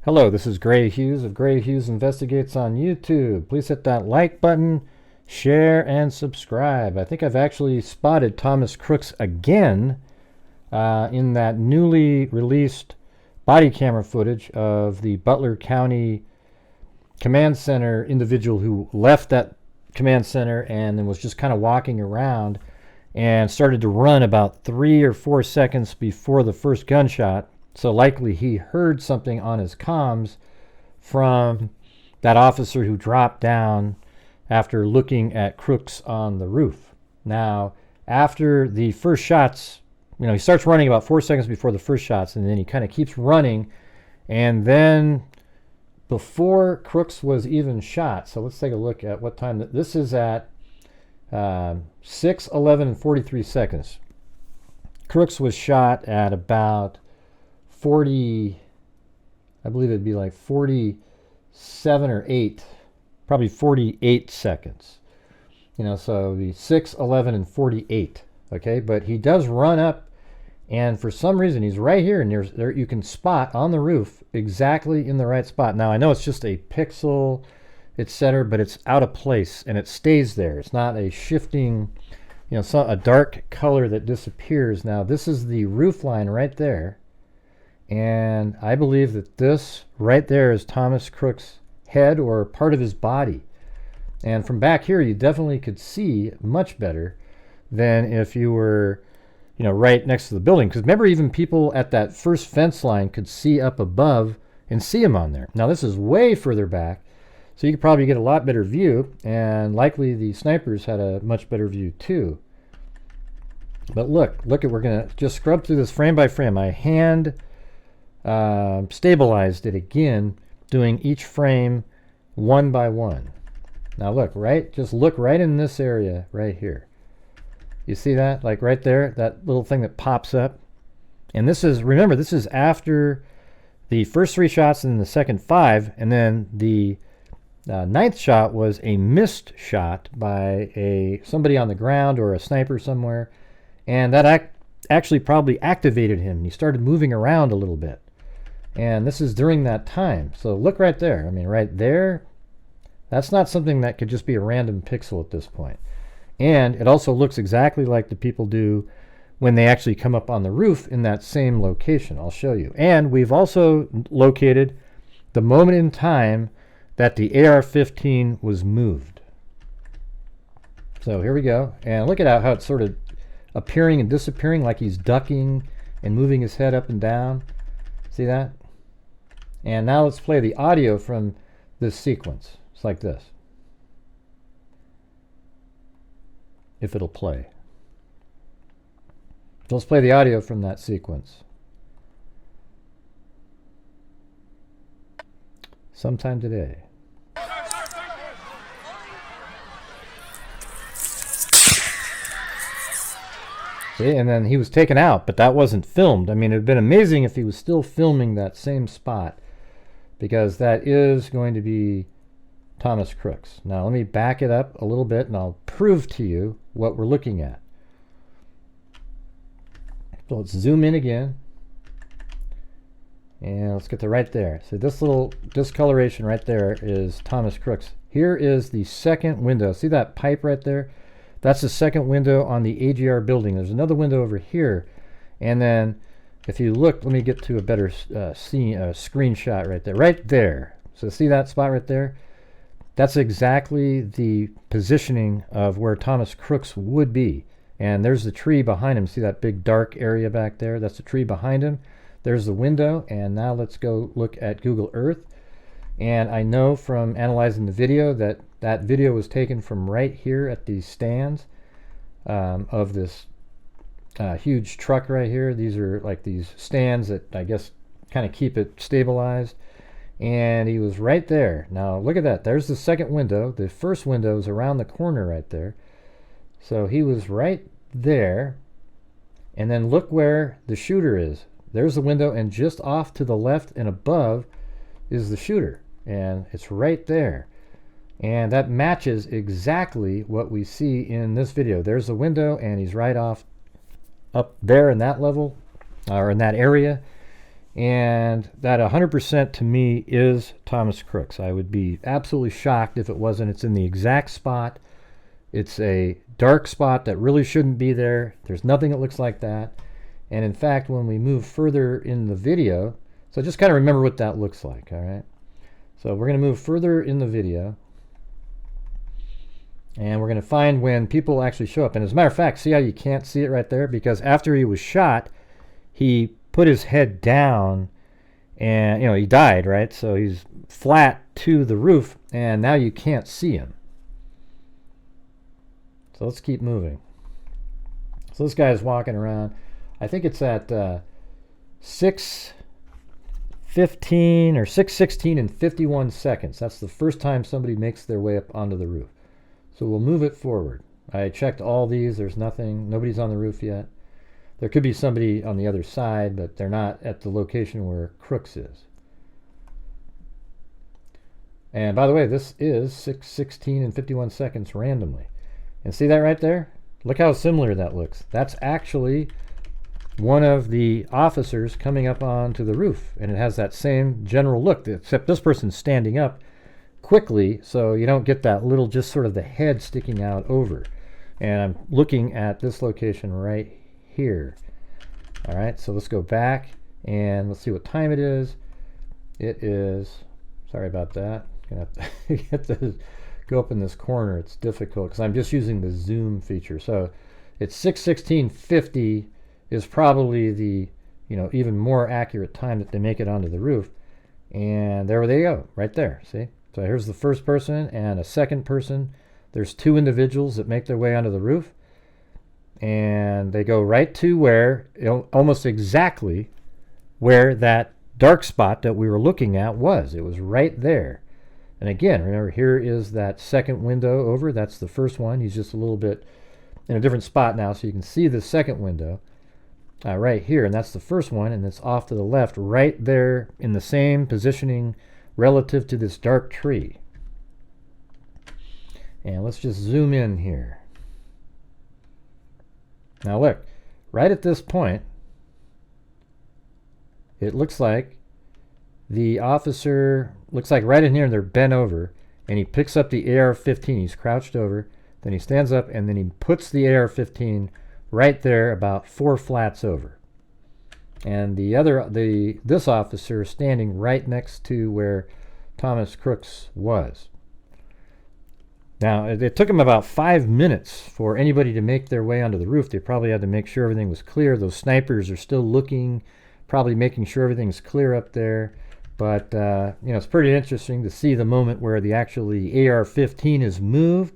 Hello, this is Grant Hughes of Grant Hughes Investigates on YouTube. Please hit that like button, share, and subscribe. I think I've actually spotted Thomas Crooks again in that newly released body camera footage of the Butler County Command Center individual who left that command center and then was just kind of walking around and started to run about 3 or 4 seconds before the first gunshot. So likely he heard something on his comms from that officer who dropped down after looking at Crooks on the roof. Now, after the first shots, he starts running about 4 seconds before the first shots, and then he kind of keeps running. And then before Crooks was even shot, so let's take a look at what time. This is at 6:11 and 43 seconds. Crooks was shot at about 40, I believe it'd be like 47 or 8, probably 48 seconds. So the 6, 11, and 48. Okay, but he does run up, and for some reason he's right here, and there you can spot on the roof exactly in the right spot. Now I know it's just a pixel, etc., but it's out of place and it stays there. It's not a shifting, a dark color that disappears. Now this is the roof line right there. And I believe that this right there is Thomas Crooks' head or part of his body. And from back here, you definitely could see much better than if you were, right next to the building. Because remember, even people at that first fence line could see up above and see him on there. Now, this is way further back, so you could probably get a lot better view. And likely the snipers had a much better view too. But look, we're going to just scrub through this frame by frame. I hand stabilized it again, doing each frame one by one. Now look, just look right in this area right here. You see that? Like right there, that little thing that pops up. And remember, this is after the first 3 shots and the second 5, and then the 9th shot was a missed shot by somebody on the ground or a sniper somewhere, and that actually probably activated him. He started moving around a little bit. And this is during that time. So look right there. Right there, that's not something that could just be a random pixel at this point. And it also looks exactly like the people do when they actually come up on the roof in that same location. I'll show you. And we've also located the moment in time that the AR-15 was moved. So here we go. And look at how it's sort of appearing and disappearing, like he's ducking and moving his head up and down. See that? And now let's play the audio from this sequence. It's like this. If it'll play. So let's play the audio from that sequence. Sometime today. See, and then he was taken out, but that wasn't filmed. It would have been amazing if he was still filming that same spot, because that is going to be Thomas Crooks. Now let me back it up a little bit and I'll prove to you what we're looking at. So let's zoom in again. And let's get to right there. So this little discoloration right there is Thomas Crooks. Here is the second window. See that pipe right there? That's the second window on the AGR building. There's another window over here. And then if you look, let me get to a better screenshot right there. Right there. So see that spot right there? That's exactly the positioning of where Thomas Crooks would be. And there's the tree behind him. See that big dark area back there? That's the tree behind him. There's the window. And now let's go look at Google Earth. And I know from analyzing the video that that video was taken from right here at these stands of this huge truck right here. These are like these stands that I guess kind of keep it stabilized. And he was right there. Now look at that. There's the second window. The first window is around the corner right there. So he was right there. And then look where the shooter is. There's the window, and just off to the left and above is the shooter. And it's right there. And that matches exactly what we see in this video. There's the window, and he's right off up there in that level, or in that area. And that 100% to me is Thomas Crooks. I would be absolutely shocked if it wasn't. It's in the exact spot. It's a dark spot that really shouldn't be there. There's nothing that looks like that. And in fact, when we move further in the video, so just kind of remember what that looks like, all right? So we're going to move further in the video. And we're going to find when people actually show up. And as a matter of fact, see how you can't see it right there? Because after he was shot, he put his head down and, you know, he died, right? So he's flat to the roof, and now you can't see him. So let's keep moving. So this guy is walking around. I think it's at 6:15 or 6:16 and 51 seconds. That's the first time somebody makes their way up onto the roof. So we'll move it forward. I checked all these. There's nothing. Nobody's on the roof yet. There could be somebody on the other side, but they're not at the location where Crooks is. And by the way, this is 6:16 and 51 seconds randomly. And see that right there? Look how similar that looks. That's actually one of the officers coming up onto the roof. And it has that same general look, except this person's standing up quickly, so you don't get that little, just sort of the head sticking out over. And I'm looking at this location right here. All right, so let's go back and let's see what time it is. It is, sorry about that. I'm gonna have to get this, go up in this corner. It's difficult because I'm just using the zoom feature. So it's 6:16:50 is probably the, you know, even more accurate time that they make it onto the roof. And there they go, right there. See? So here's the first person and a second person. There's two individuals that make their way onto the roof. And they go right to where, almost exactly where that dark spot that we were looking at was. It was right there. And again, remember, here is that second window over. That's the first one. He's just a little bit in a different spot now, so you can see the second window right here. And that's the first one, and it's off to the left, right there in the same positioning relative to this dark tree. And let's just zoom in here. Now look, right at this point, it looks like the officer, looks like right in here, they're bent over, and he picks up the AR-15. He's crouched over, then he stands up, and then he puts the AR-15 right there about 4 flats over. And this officer is standing right next to where Thomas Crooks was. Now, it took them about 5 minutes for anybody to make their way onto the roof. They probably had to make sure everything was clear. Those snipers are still looking, probably making sure everything's clear up there. But, you know, it's pretty interesting to see the moment where the AR-15 is moved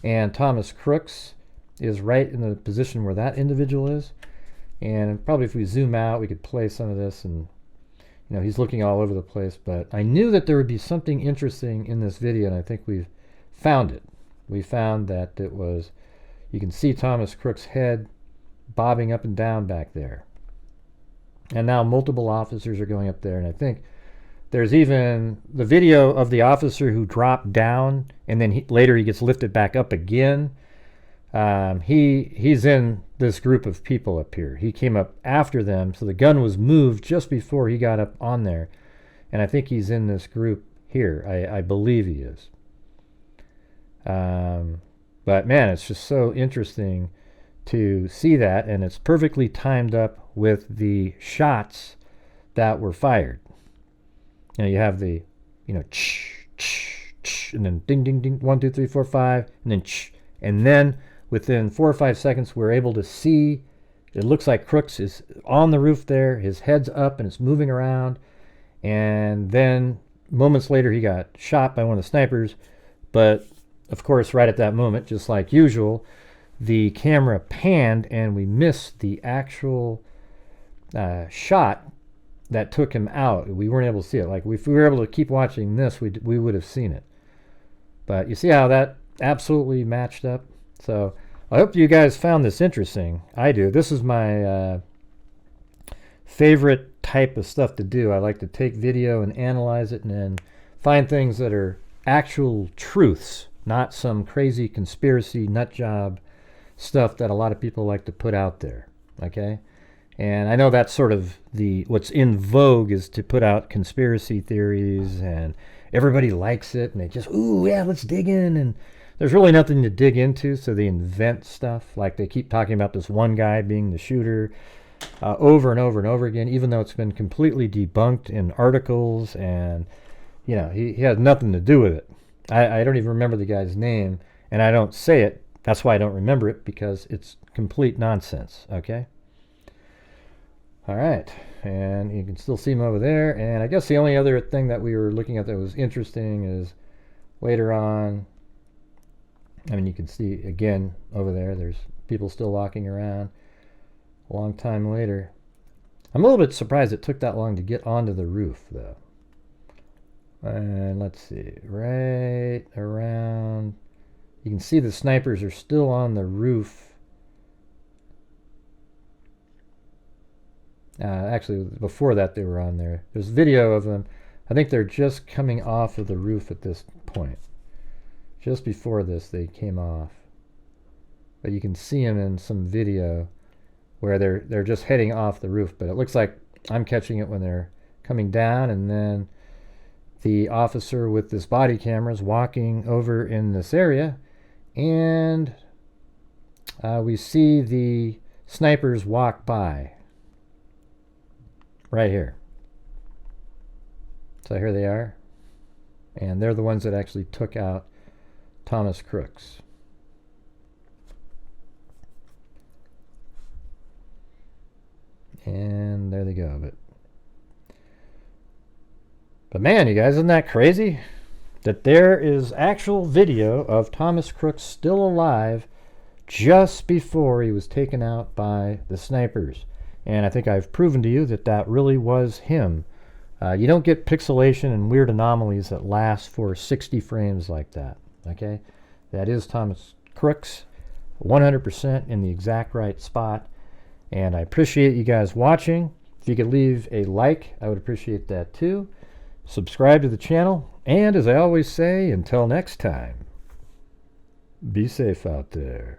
and Thomas Crooks is right in the position where that individual is. And probably if we zoom out, we could play some of this, and, you know, he's looking all over the place. But I knew that there would be something interesting in this video, and I think we've found it. We found that it was, you can see Thomas Crooks' head bobbing up and down back there. And now multiple officers are going up there, and I think there's even the video of the officer who dropped down, and then later he gets lifted back up again. He's in this group of people up here. He came up after them, so the gun was moved just before he got up on there. And I think he's in this group here. I believe he is. But man, it's just so interesting to see that, and it's perfectly timed up with the shots that were fired. You know, you have the, you know, and then ding, ding, ding, 1, 2, 3, 4, 5, and then and then within 4 or 5 seconds, we're able to see, it looks like Crooks is on the roof there, his head's up and it's moving around, and then moments later he got shot by one of the snipers. But of course, right at that moment, just like usual, the camera panned and we missed the actual shot that took him out. We weren't able to see it. Like, if we were able to keep watching this, we would have seen it. But you see how that absolutely matched up? So I hope you guys found this interesting. I do. This is my favorite type of stuff to do. I like to take video and analyze it and then find things that are actual truths, not some crazy conspiracy nut job stuff that a lot of people like to put out there. Okay? And I know that's sort of what's in vogue is to put out conspiracy theories, and everybody likes it, and they just, ooh, yeah, let's dig in. And there's really nothing to dig into, so they invent stuff. Like they keep talking about this one guy being the shooter over and over and over again, even though it's been completely debunked in articles, and he has nothing to do with it. I don't even remember the guy's name, and I don't say it. That's why I don't remember it, because it's complete nonsense, okay? All right, and you can still see him over there. And I guess the only other thing that we were looking at that was interesting is later on, I mean, you can see again over there's people still walking around a long time later. I'm a little bit surprised it took that long to get onto the roof, though. And let's see, right around, you can see the snipers are still on the roof. Actually, before that they were on there. There's video of them. I think they're just coming off of the roof at this point. Just before this, they came off. But you can see them in some video where they're just heading off the roof. But it looks like I'm catching it when they're coming down, and then the officer with this body camera is walking over in this area, and we see the snipers walk by right here. So here they are, and they're the ones that actually took out Thomas Crooks. And there they go. But man, you guys, isn't that crazy? That there is actual video of Thomas Crooks still alive just before he was taken out by the snipers. And I think I've proven to you that that really was him. You don't get pixelation and weird anomalies that last for 60 frames like that. Okay? That is Thomas Crooks, 100% in the exact right spot. And I appreciate you guys watching. If you could leave a like, I would appreciate that too. Subscribe to the channel. And as I always say, until next time, be safe out there.